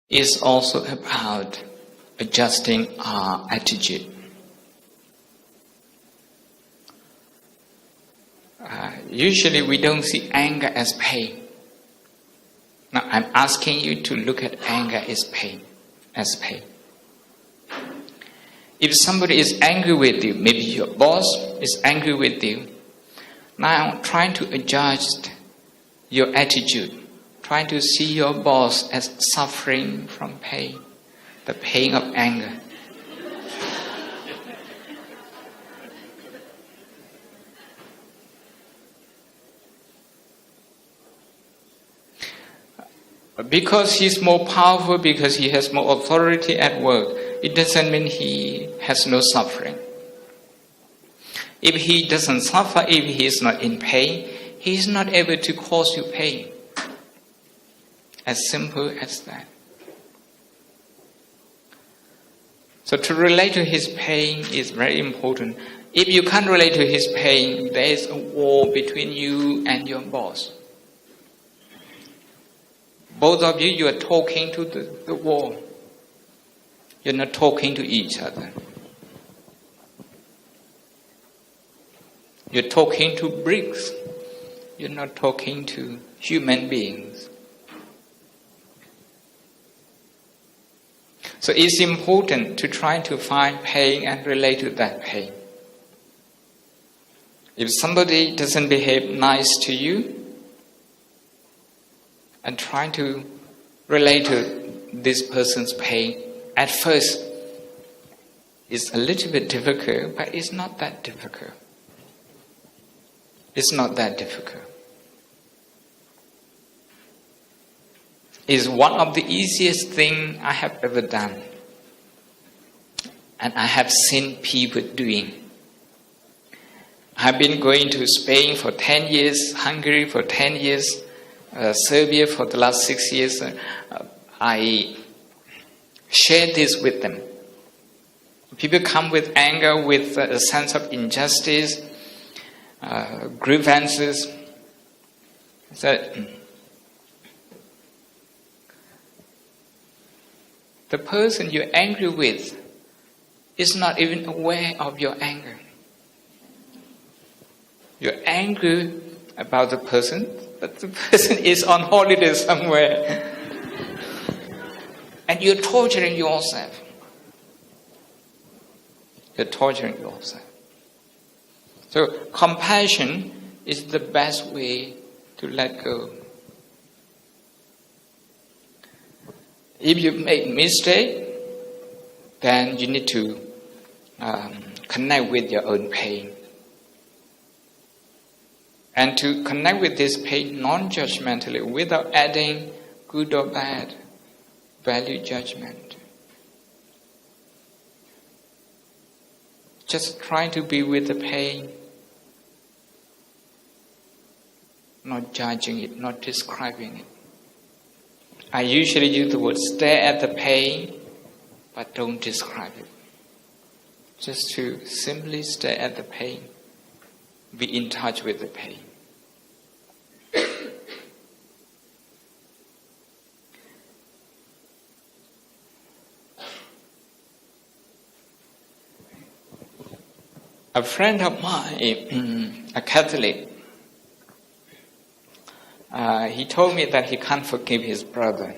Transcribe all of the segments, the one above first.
is also about adjusting our attitude. Usually we don't see anger as pain. Now I'm asking you to look at anger as pain. If somebody is angry with you, maybe your boss is angry with you, now trying to adjust your attitude, trying to see your boss as suffering from pain, the pain of anger. Because he's more powerful, because he has more authority at work, it doesn't mean he has no suffering. If he doesn't suffer, if he is not in pain, he is not able to cause you pain. As simple as that. So to relate to his pain is very important. If you can't relate to his pain, there is a war between you and your boss. Both of you are talking to the wall. You're not talking to each other. You're talking to bricks. You're not talking to human beings. So it's important to try to find pain and relate to that pain. If somebody doesn't behave nice to you, and trying to relate to this person's pain, at first it's a little bit difficult, but it's not that difficult. It's not that difficult. It's one of the easiest things I have ever done. And I have seen people doing. I've been going to Spain for 10 years, Hungary for 10 years, Serbia for the last 6 years. I share this with them. People come with anger, with a sense of injustice, grievances. So, the person you're angry with is not even aware of your anger. You're angry about the person, but the person is on holiday somewhere. And you're torturing yourself. You're torturing yourself. So compassion is the best way to let go. If you make mistake, then you need to connect with your own pain. And to connect with this pain non-judgmentally, without adding good or bad value judgment. Just try to be with the pain, not judging it, not describing it. I usually use the word stare at the pain, but don't describe it. Just to simply stare at the pain, be in touch with the pain. A friend of mine, a Catholic, he told me that he can't forgive his brother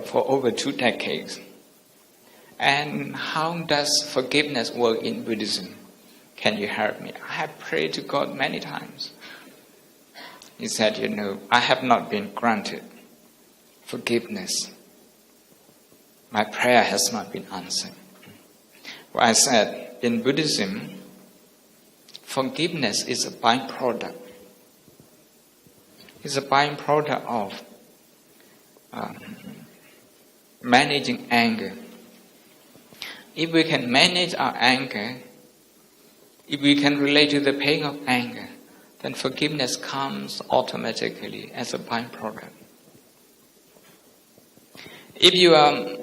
for over 2 decades. And how does forgiveness work in Buddhism? Can you help me? I have prayed to God many times. He said, I have not been granted forgiveness. My prayer has not been answered. Well, I said, in Buddhism, forgiveness is a byproduct. It's a byproduct of managing anger. If we can manage our anger, if we can relate to the pain of anger, then forgiveness comes automatically as a byproduct. If you are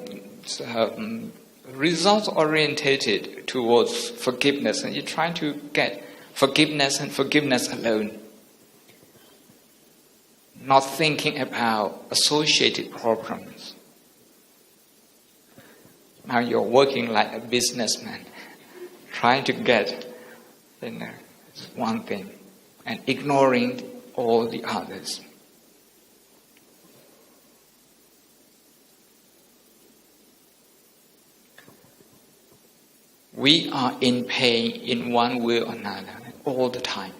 results-orientated towards forgiveness and you're trying to get forgiveness and forgiveness alone, not thinking about associated problems. Now you're working like a businessman, trying to get one thing and ignoring all the others. We are in pain in one way or another all the time.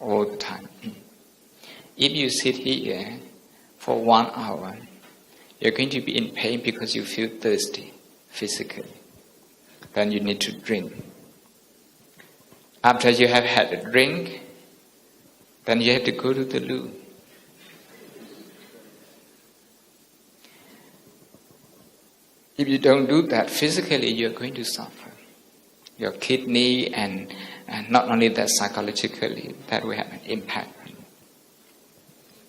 All the time. If you sit here for 1 hour, you're going to be in pain because you feel thirsty physically. Then you need to drink. After you have had a drink, then you have to go to the loo. If you don't do that physically, you're going to suffer. Your kidney and not only that psychologically, that will have an impact.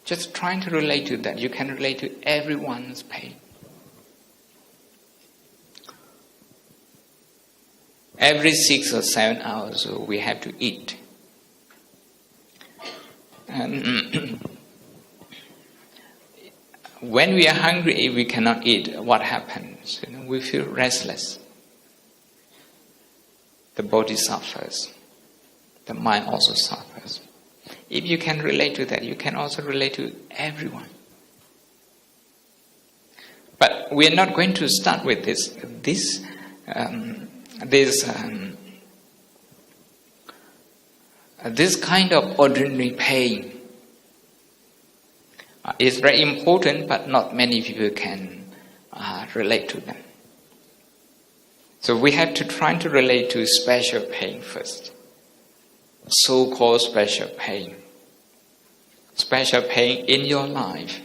Just trying to relate to that. You can relate to everyone's pain. Every 6 or 7 hours we have to eat. And when we are hungry, if we cannot eat, what happens? We feel restless. The body suffers. The mind also suffers. If you can relate to that, you can also relate to everyone. But we are not going to start with this kind of ordinary pain. It's very important, but not many people can relate to them. So we have to try to relate to special pain first. So-called special pain. Special pain in your life.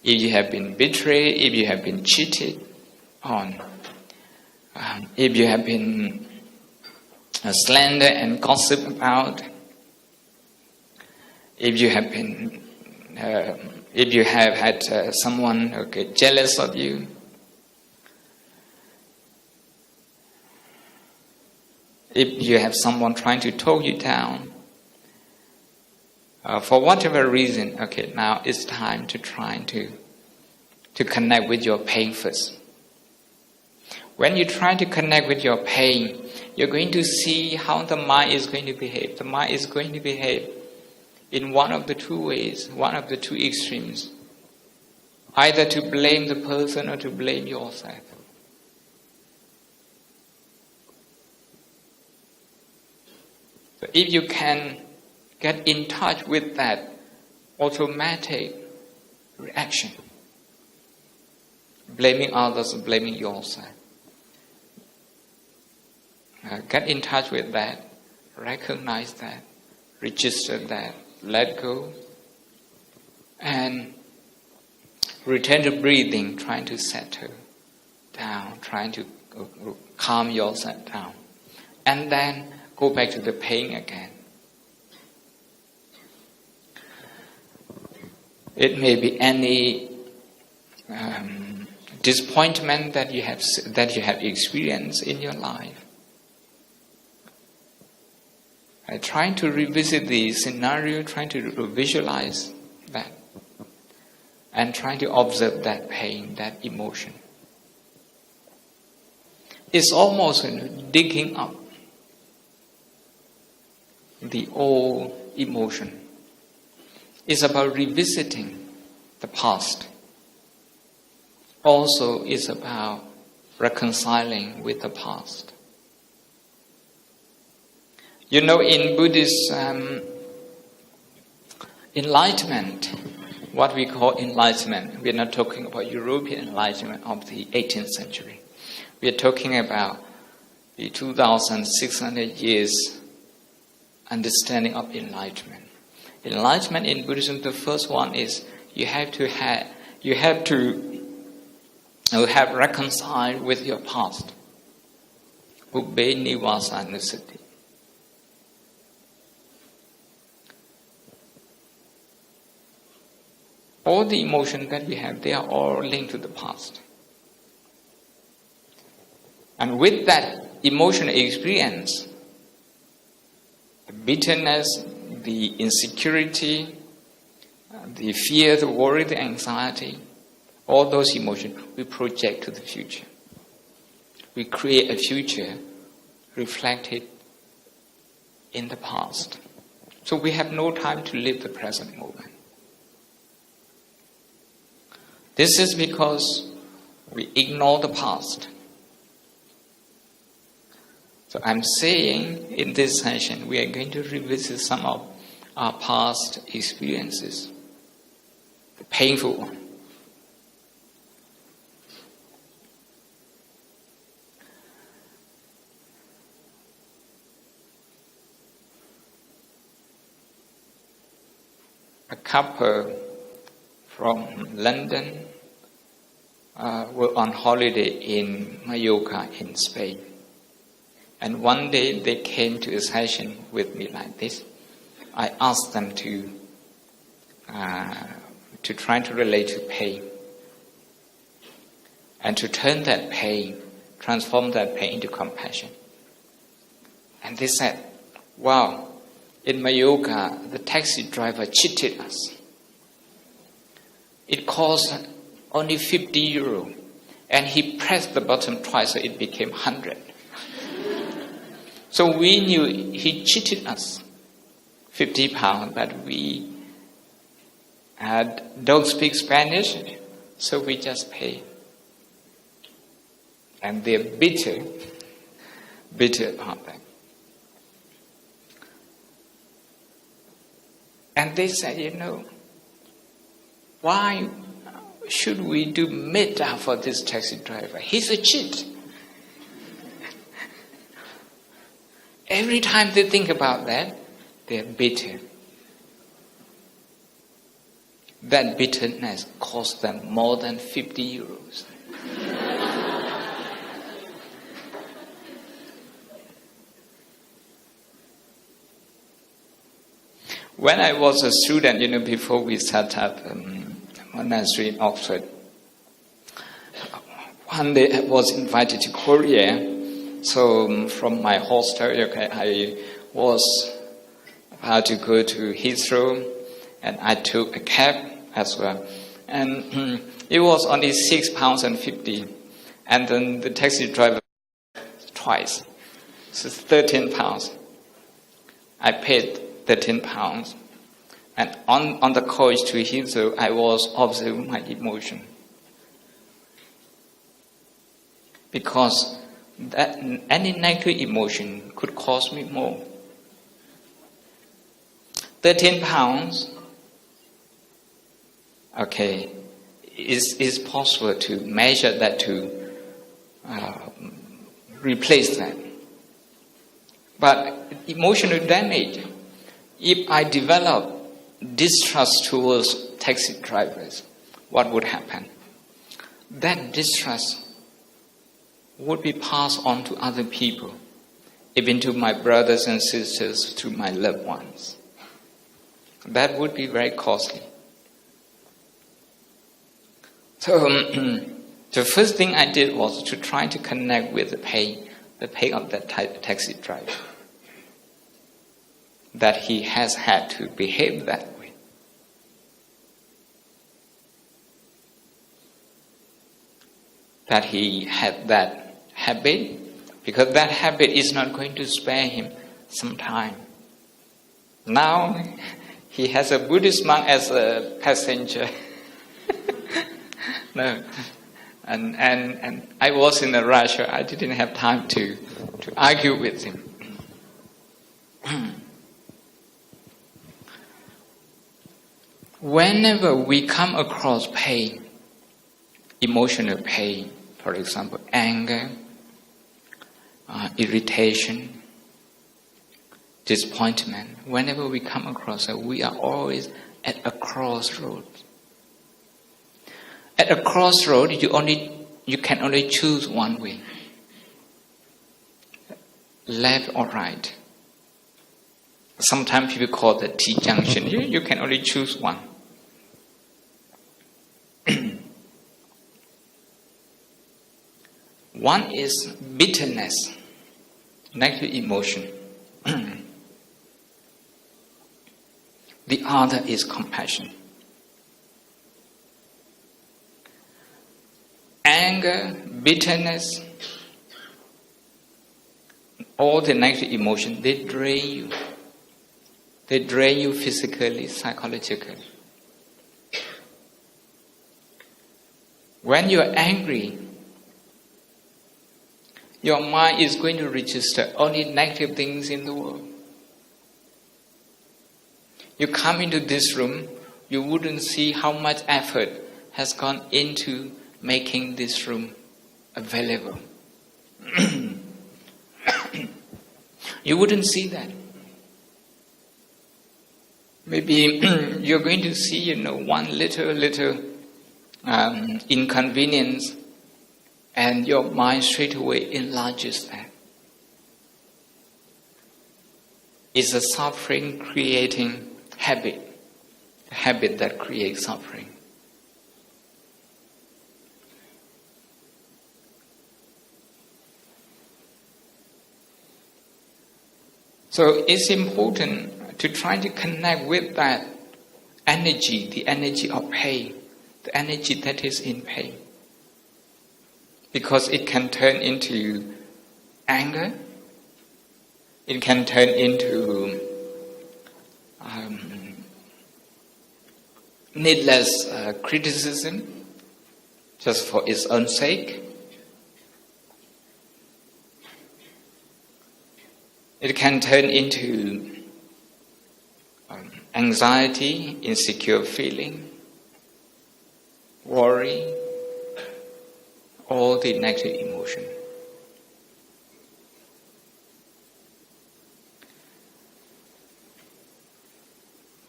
If you have been betrayed, if you have been cheated on, if you have been slandered and gossiped about, if you have been, if you have had someone who get jealous of you, if you have someone trying to talk you down, for whatever reason, now it's time to try to connect with your pain first. When you try to connect with your pain, you're going to see how the mind is going to behave. The mind is going to behave in one of the two ways, one of the two extremes. Either to blame the person or to blame yourself. So if you can get in touch with that automatic reaction, blaming others, blaming yourself, get in touch with that, recognize that, register that, let go, and return to breathing, trying to settle down, trying to calm yourself down, and then go back to the pain again. It may be any disappointment that you have experienced in your life. Trying to revisit the scenario, trying to visualize that, and trying to observe that pain, that emotion. It's almost digging up the old emotion. It's about revisiting the past. Also, it's about reconciling with the past. You know, in Buddhist enlightenment, what we call enlightenment, we're not talking about European enlightenment of the 18th century. We're talking about the 2,600 years understanding of enlightenment. Enlightenment in Buddhism, the first one is you have reconciled with your past. Ubbe nivasa nusati. All the emotions that we have, they are all linked to the past. And with that emotional experience, bitterness, the insecurity, the fear, the worry, the anxiety, all those emotions we project to the future. We create a future reflected in the past. So we have no time to live the present moment. This is because we ignore the past. So I'm saying in this session we are going to revisit some of our past experiences, the painful one. A couple from London were on holiday in Mallorca in Spain. And one day they came to a session with me like this. I asked them to try to relate to pain and to turn that pain, transform that pain into compassion. And they said, wow, in Mallorca, the taxi driver cheated us. It cost only 50 euro, and he pressed the button twice so it became 100. So we knew he cheated us, 50 pounds, but we don't speak Spanish, so we just pay. And they're bitter about that. And they said, why should we do metta for this taxi driver? He's a cheat. Every time they think about that, they're bitter. That bitterness cost them more than 50 euros. When I was a student, before we set up monastery in Oxford, one day I was invited to Korea. So from my hostel, I was about to go to Heathrow, and I took a cab as well. And it was only £6.50, and then the taxi driver twice, so it's £13. I paid £13, and on the coach to Heathrow, I was observing my emotion, because that any negative emotion could cost me more. £13, okay, is possible to measure that, to replace that. But emotional damage, if I develop distrust towards taxi drivers, what would happen? That distrust would be passed on to other people, even to my brothers and sisters, to my loved ones. That would be very costly. So the first thing I did was to try to connect with the pain of that taxi driver, that he has had to behave that way. That he had that habit, because that habit is not going to spare him some time. Now he has a Buddhist monk as a passenger. No. And I was in a rush, I didn't have time to argue with him. Whenever we come across pain, emotional pain, for example, anger, irritation, disappointment, whenever we come across it, we are always at a crossroad. At a crossroad, you can only choose one way, left or right. Sometimes people call the T-junction. You can only choose one. One is bitterness, negative emotion. The other is compassion. Anger, bitterness, all the negative emotions, they drain you. They drain you physically, psychologically. When you're angry, your mind is going to register only negative things in the world. You come into this room, you wouldn't see how much effort has gone into making this room available. You wouldn't see that. Maybe you're going to see, one little inconvenience, and your mind straight away enlarges that. It's a suffering creating habit, a habit that creates suffering. So it's important to try to connect with that energy, the energy of pain, the energy that is in pain. Because it can turn into anger, it can turn into needless criticism just for its own sake. It can turn into anxiety, insecure feeling, worry, all the negative emotion.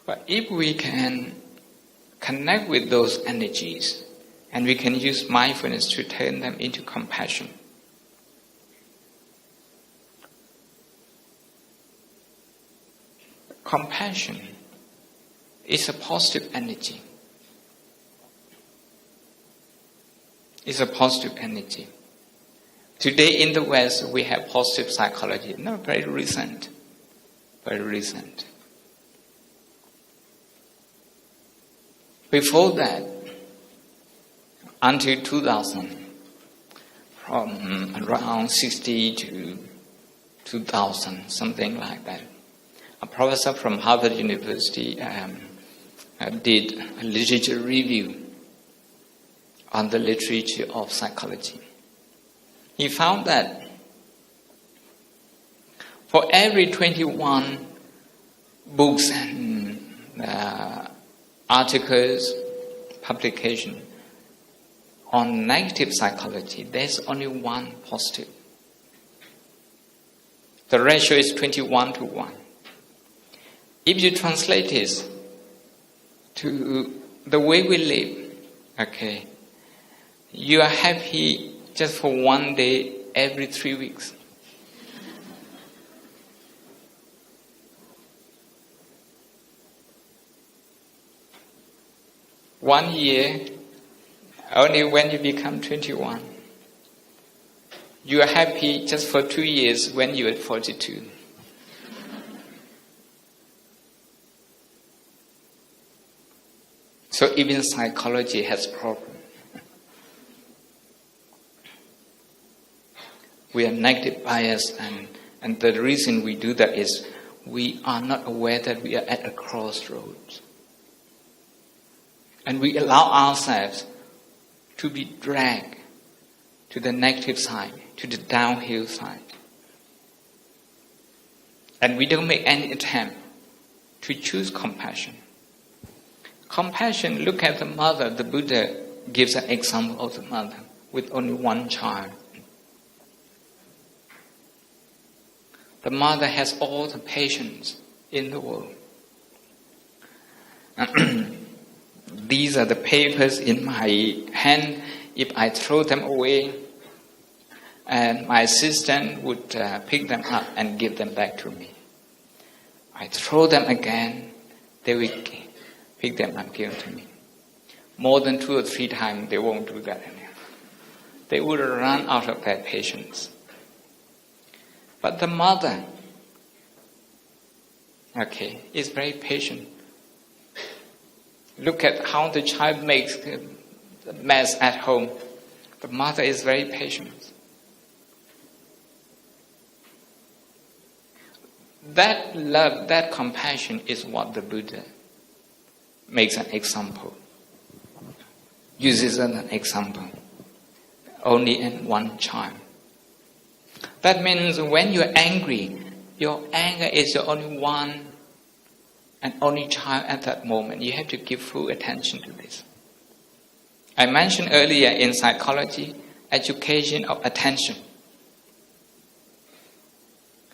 But if we can connect with those energies and we can use mindfulness to turn them into compassion, compassion is a positive energy. It's a positive energy. Today in the West, we have positive psychology. No, very recent. Very recent. Before that, until 2000, from around 60 to 2000, something like that, a professor from Harvard University did a literature review on the literature of psychology. He found that for every 21 books and articles, publication on negative psychology, there's only one positive. The ratio is 21 to 1. If you translate this to the way we live, okay, you are happy just for one day every 3 weeks. One year, only when you become 21. You are happy just for 2 years when you are 42. So even psychology has problems. We are negative biased, and the reason we do that is we are not aware that we are at a crossroads. And we allow ourselves to be dragged to the negative side, to the downhill side. And we don't make any attempt to choose compassion. Compassion, look at the mother. The Buddha gives an example of the mother with only one child. The mother has all the patience in the world. These are the papers in my hand. If I throw them away, and my assistant would pick them up and give them back to me. I throw them again, they will pick them up, give them to me. More than 2 or 3 times, they won't do that anymore. They would run out of their patience. But the mother, is very patient Look at how the child makes a mess at home. The mother is very patient. That love, that compassion is what the Buddha makes an example. Uses as an example. Only in one child. That means when you're angry, your anger is the only one and only child at that moment. You have to give full attention to this. I mentioned earlier in psychology, education of attention.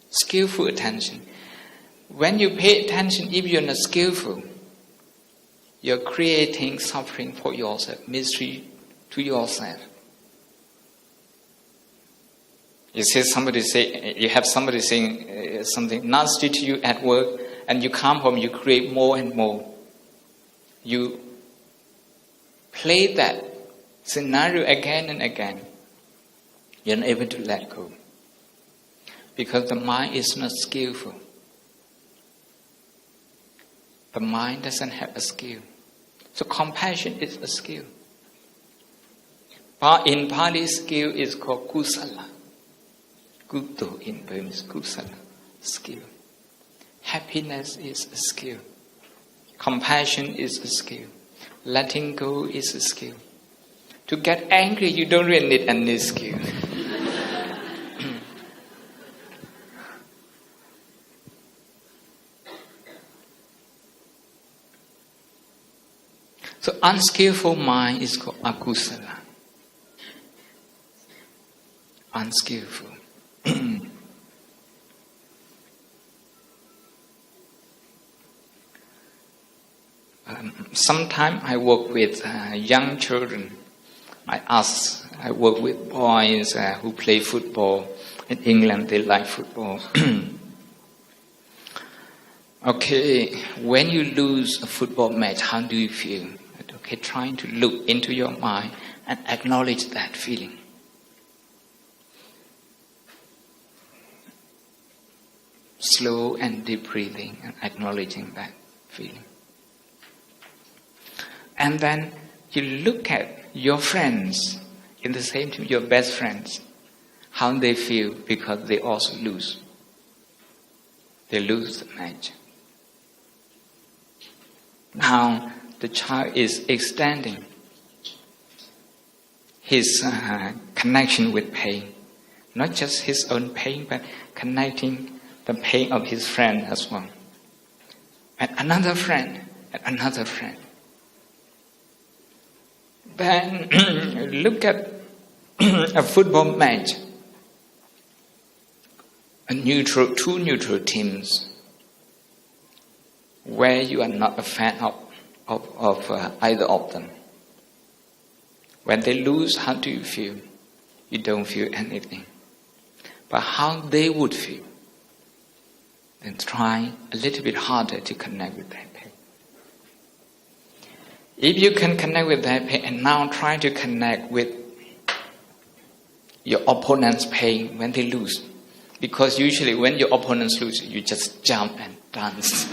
Skillful attention. When you pay attention, if you're not skillful, you're creating suffering for yourself, misery to yourself. You have somebody saying something nasty to you at work, and you come home, you create more and more. You play that scenario again and again. You're not able to let go. Because the mind is not skillful. The mind doesn't have a skill. So compassion is a skill. But in Pali, skill is called kusala. Kuto in Burmese, kusala, skill. Happiness is a skill. Compassion is a skill. Letting go is a skill. To get angry, you don't really need any skill. So unskillful mind is called akusala. Unskillful. Sometimes I work with young children. I work with boys who play football. In England, they like football. Okay, when you lose a football match, how do you feel? Okay, trying to look into your mind and acknowledge that feeling. Slow and deep breathing and acknowledging that feeling. And then you look at your friends in the same team, your best friends, how they feel because they also lose. They lose the match. Now the child is extending his connection with pain. Not just his own pain, but connecting the pain of his friend as well. And another friend, and another friend. Then look at a football match. Two neutral teams where you are not a fan of either of them. When they lose, how do you feel? You don't feel anything. But how they would feel, then try a little bit harder to connect with that pain. If you can connect with that pain and now try to connect with your opponent's pain when they lose. Because usually when your opponents lose, you just jump and dance.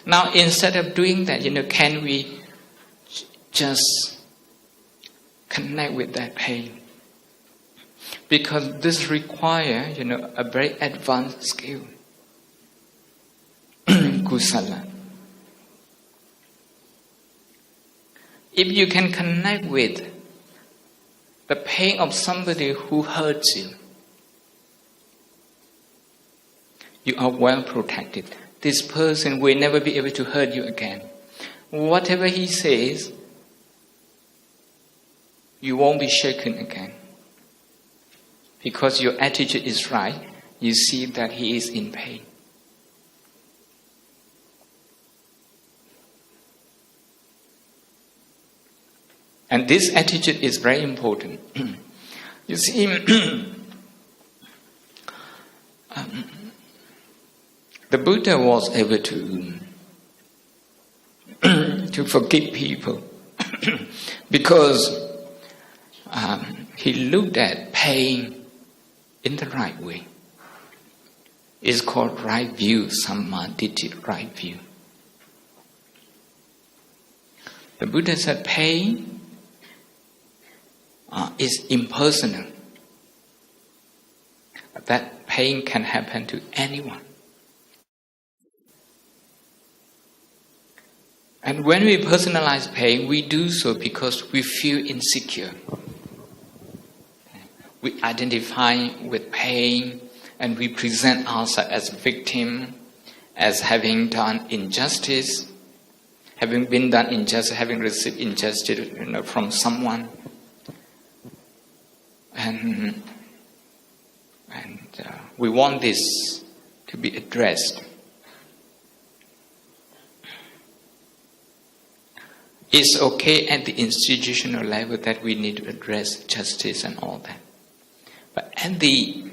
Now instead of doing that, can we just connect with that pain? Because this requires, a very advanced skill. Kusala. If you can connect with the pain of somebody who hurts you, you are well protected. This person will never be able to hurt you again. Whatever he says, you won't be shaken again. Because your attitude is right, you see that he is in pain. And this attitude is very important. You see, the Buddha was able to forgive people because he looked at pain in the right way. It's called right view, sammaditthi, right view. The Buddha said pain is impersonal. That pain can happen to anyone. And when we personalize pain, we do so because we feel insecure. We identify with pain and we present ourselves as victim, as having done injustice, having been done injustice, having received injustice from someone. And we want this to be addressed. It's okay at the institutional level that we need to address justice and all that. But at the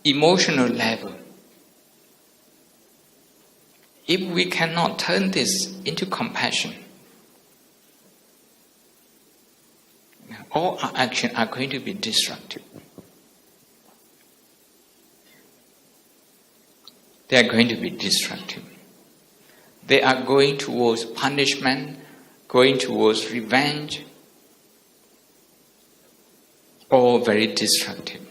emotional level, if we cannot turn this into compassion, all our actions are going to be destructive. They are going to be destructive. They are going towards punishment, going towards revenge, all very destructive.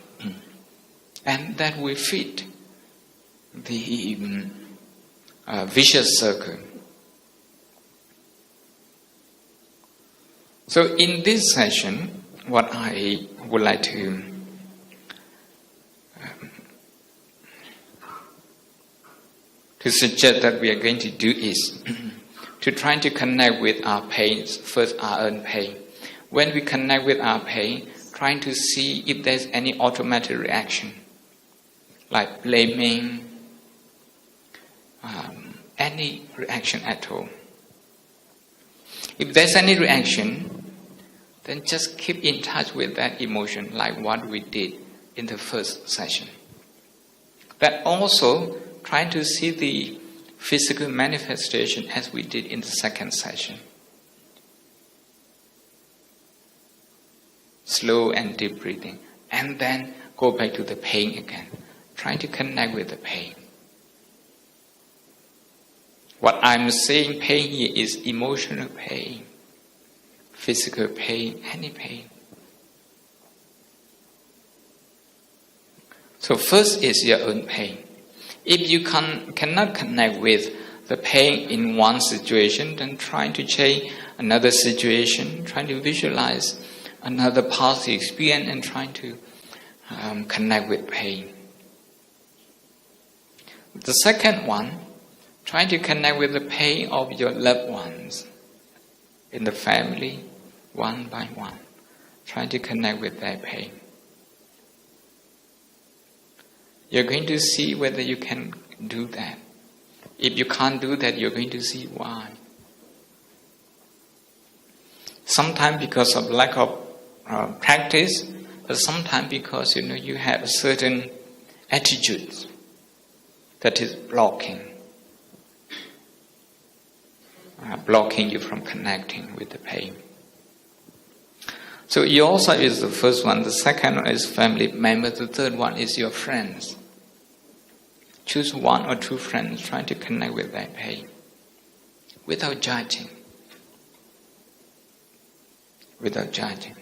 And that will fit the vicious circle. So in this session, what I would like to suggest that we are going to do is to try to connect with our pains, first our own pain. When we connect with our pain, trying to see if there's any automatic reaction, like blaming, any reaction at all. If there's any reaction, then just keep in touch with that emotion, like what we did in the first session. But also trying to see the physical manifestation as we did in the second session. Slow and deep breathing. And then go back to the pain again. Trying to connect with the pain. What I'm saying pain here is emotional pain, physical pain, any pain. So first is your own pain. If you cannot connect with the pain in one situation, then trying to change another situation, trying to visualize another past experience and trying to connect with pain. The second one, trying to connect with the pain of your loved ones in the family, one by one. Trying to connect with their pain. You're going to see whether you can do that. If you can't do that, you're going to see why. Sometimes because of lack of practice, but sometimes because you have a certain attitude that is blocking you from connecting with the pain. So yourself is the first one. The second one is family member. The third one is your friends. Choose one or two friends trying to connect with that pain without judging. Without judging.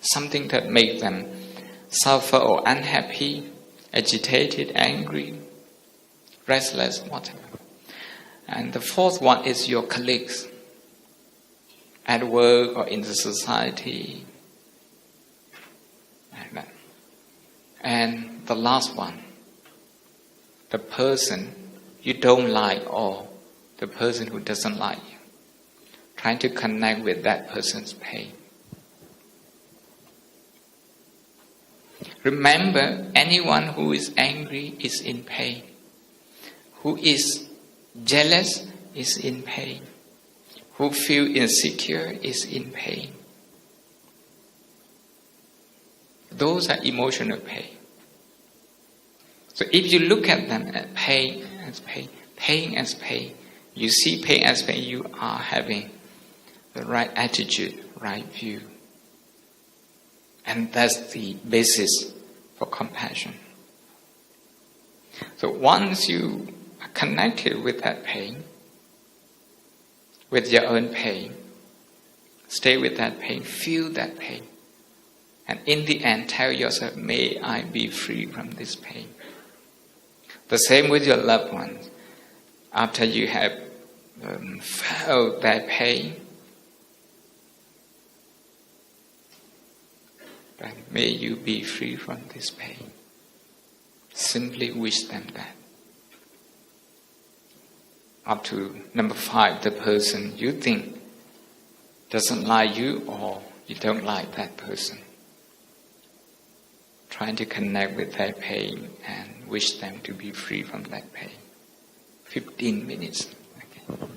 Something that makes them suffer or unhappy, agitated, angry, restless, whatever. And the fourth one is your colleagues at work or in the society. Like that. And the last one, the person you don't like or the person who doesn't like you. Trying to connect with that person's pain. Remember, anyone who is angry is in pain. Who is jealous is in pain. Who feels insecure is in pain. Those are emotional pain. So if you look at them as pain as pain, pain as pain, you see pain as pain, you are having the right attitude, right view. And that's the basis for compassion. So once you are connected with that pain, with your own pain, Stay with that pain, feel that pain. And in the end, tell yourself, may I be free from this pain. The same with your loved ones. After you have felt that pain, then may you be free from this pain. Simply wish them that. Up to number 5, the person you think doesn't like you or you don't like that person. Trying to connect with that pain and wish them to be free from that pain. 15 minutes. Okay.